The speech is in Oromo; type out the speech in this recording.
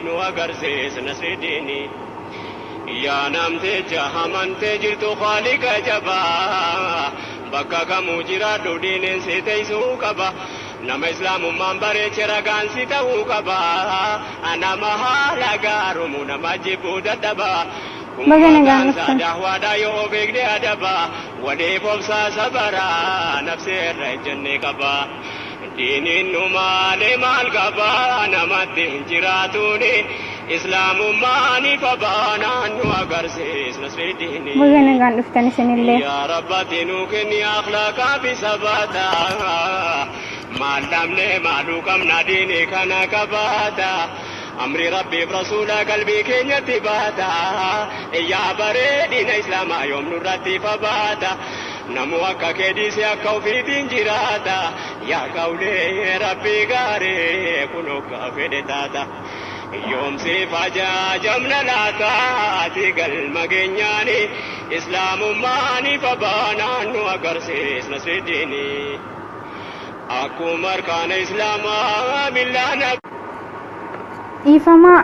nu agarsiis nasri diini yaa namte jahamante jirtu khaliqa jaba bakka kamuu jiraadhu diineen si teessuu qaba nama islaamummaan bareeche ragaan si ta'uu qaba nama haala gaarumu nama jibbuu dadhaba kummataan saadahwaadha yoo beekne adaba waliif obsaa sabara nafseerra ejjenne qaba diiniin nu maal qaba namatti hin jiraatuni islaamummaan ifa baanaan nu agarsiis nasri diini Baganagaan dhuftan isinillee yaa rabbati nu kenni akhlaaqaa fi sabata maal dhabne maaluu qabna diini kana qabaata amri rabbiif rasuula qalbii keenyatti baata yaa bareedina islaamaa yoom nurratti fabaata namu akka keedise akka ofiitiin jiraata yaa qawlee rabbii gaaree kun akka fedhe taata yoom siif ajaajamna laataati galma keenyaani islaamummaan ifa baanaan nu agarsiis nasri diini akkuma arkaana islaamaa millaana Ifama